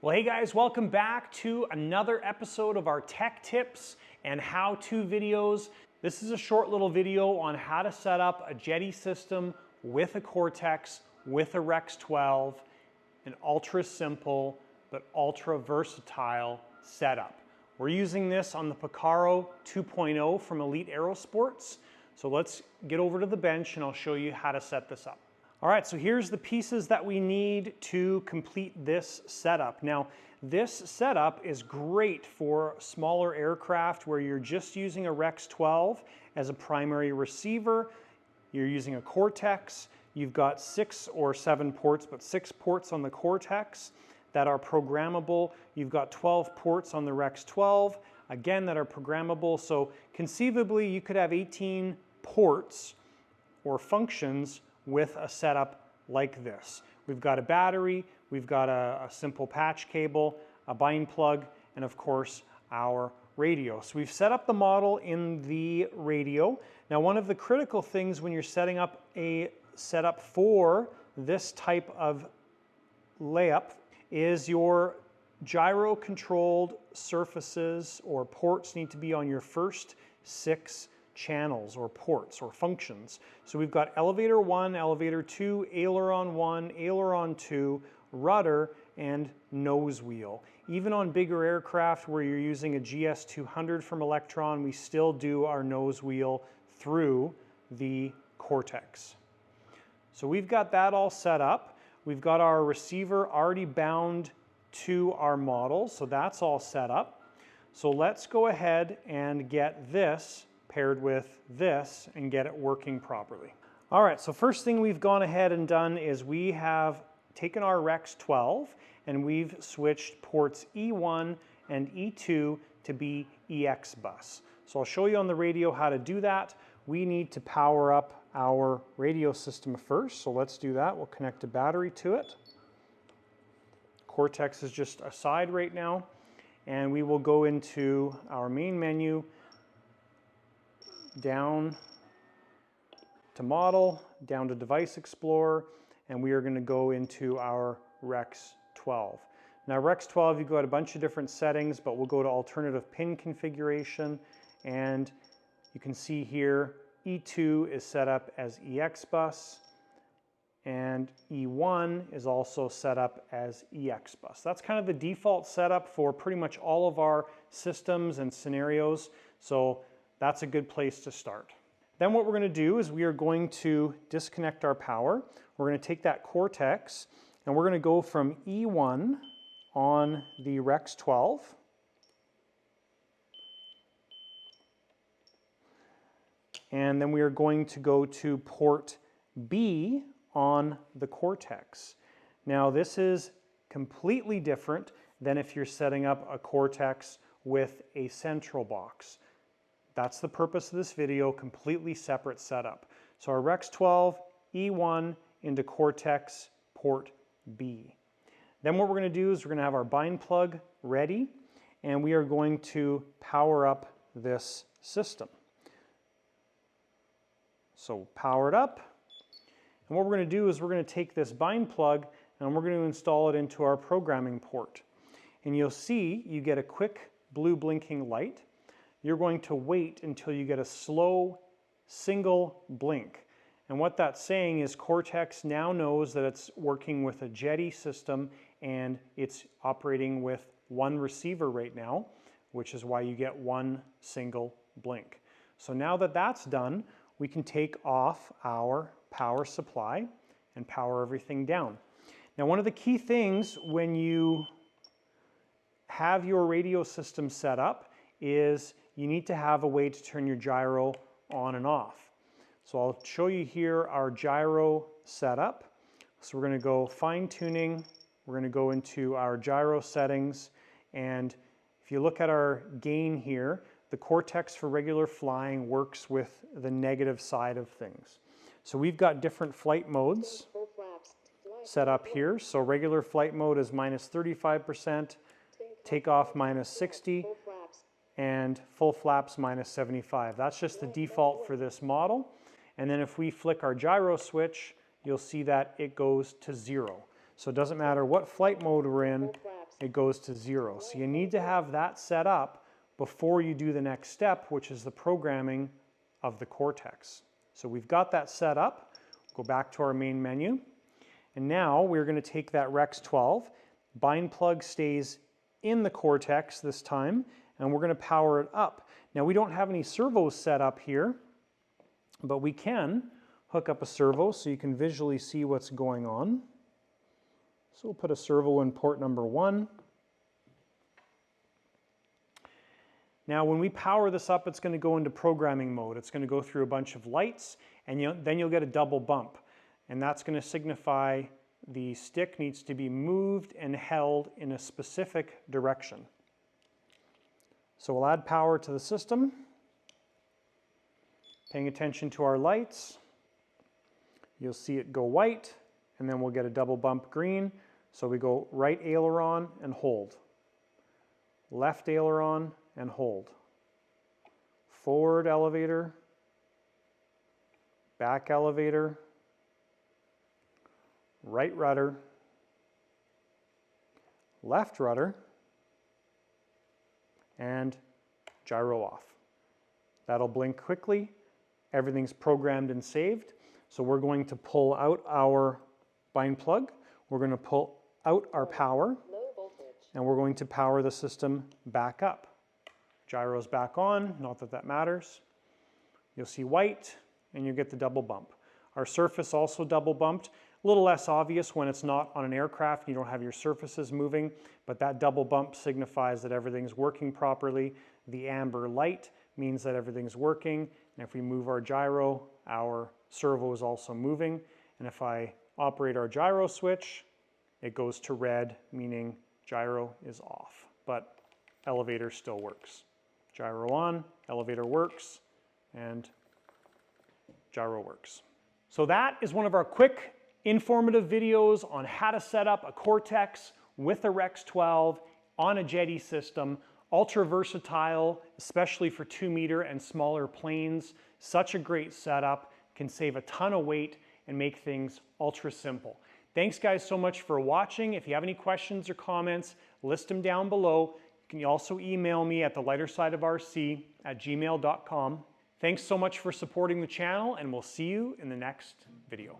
Well, hey guys, welcome back to another episode of our tech tips and how-to videos. This is a short little video on how to set up a JETI system with a Cortex, with a Rex 12, an ultra simple but ultra versatile setup. We're using this on the Picaro 2.0 from Elite Aerosports. So let's get over to the bench and I'll show you how to set this up. All right, so here's the pieces that we need to complete this setup. Now, this setup is great for smaller aircraft where you're just using a Rex 12 as a primary receiver. You're using a Cortex. You've got 6 or 7 ports, but 6 ports on the Cortex that are programmable. You've got 12 ports on the Rex 12, again, that are programmable. So conceivably, you could have 18 ports or functions with a setup like this. We've got a battery, we've got a simple patch cable, a bind plug, and of course our radio. So we've set up the model in the radio. Now, one of the critical things when you're setting up a setup for this type of layup is your gyro controlled surfaces or ports need to be on your first 6 channels or ports or functions. So we've got elevator 1, elevator 2, aileron 1, aileron 2, rudder, and nose wheel. Even on bigger aircraft where you're using a GS200 from Electron, we still do our nose wheel through the Cortex. So we've got that all set up. We've got our receiver already bound to our model, so that's all set up. So let's go ahead and get this paired with this and get it working properly. All right, so first thing we've gone ahead and done is we have taken our Rex 12 and we've switched ports E1 and E2 to be EX bus. So I'll show you on the radio how to do that. We need to power up our radio system first, so let's do that. We'll connect a battery to it. Cortex is just aside right now, and we will go into our main menu, down to model, down to device explorer, and we are going to go into our Rex 12. Now Rex 12, you've got a bunch of different settings, but we'll go to alternative pin configuration, and you can see here E2 is set up as EX bus, and E1 is also set up as EX bus. That's kind of the default setup for pretty much all of our systems and scenarios. So that's a good place to start. Then what we're going to do is we are going to disconnect our power. We're going to take that Cortex and we're going to go from E1 on the Rex 12 and then we are going to go to port B on the Cortex. Now this is completely different than if you're setting up a Cortex with a central box. That's the purpose of this video, completely separate setup. So our Rex 12, E1 into Cortex port B. Then what we're going to do is we're going to have our bind plug ready and we are going to power up this system. So power it up. And what we're going to do is we're going to take this bind plug and we're going to install it into our programming port. And you'll see you get a quick blue blinking light. You're going to wait until you get a slow single blink. And what that's saying is Cortex now knows that it's working with a JETI system and it's operating with one receiver right now, which is why you get one single blink. So now that that's done, we can take off our power supply and power everything down. Now, one of the key things when you have your radio system set up is you need to have a way to turn your gyro on and off. So I'll show you here our gyro setup. So we're going to go fine tuning. We're going to go into our gyro settings. And if you look at our gain here, the Cortex for regular flying works with the negative side of things. So we've got different flight modes set up here. So regular flight mode is minus 35%, takeoff minus 60, and full flaps minus 75. That's just the default for this model. And then if we flick our gyro switch, you'll see that it goes to 0. So it doesn't matter what flight mode we're in, it goes to 0. So you need to have that set up before you do the next step, which is the programming of the Cortex. So we've got that set up. Go back to our main menu. And now we're going to take that Rex 12. Bind plug stays in the Cortex this time, and we're going to power it up. Now we don't have any servos set up here, but we can hook up a servo so you can visually see what's going on. So we'll put a servo in port number 1. Now when we power this up, it's going to go into programming mode. It's going to go through a bunch of lights, and then you'll get a double bump. And that's going to signify the stick needs to be moved and held in a specific direction. So we'll add power to the system, paying attention to our lights. You'll see it go white, and then we'll get a double bump green. So we go right aileron and hold. Left aileron and hold. Forward elevator, back elevator, right rudder, left rudder, and gyro off. That'll blink quickly. Everything's programmed and saved. So we're going to pull out our bind plug. We're going to pull out our power, and we're going to power the system back up. Gyro's back on, not that that matters. You'll see white, and you get the double bump. Our surface also double bumped. A little less obvious when it's not on an aircraft, you don't have your surfaces moving, but that double bump signifies that everything's working properly. The amber light means that everything's working, and if we move our gyro, our servo is also moving, and if I operate our gyro switch, it goes to red, meaning gyro is off, but elevator still works. Gyro on, elevator works, and gyro works. So that is one of our quick informative videos on how to set up a Cortex with a Rex 12 on a JETI system. Ultra versatile, especially for 2-meter and smaller planes. Such a great setup, can save a ton of weight and make things ultra simple. Thanks guys so much for watching. If you have any questions or comments, list them down below. You can also email me at thelightersideofrc@gmail.com. Thanks so much for supporting the channel, and we'll see you in the next video.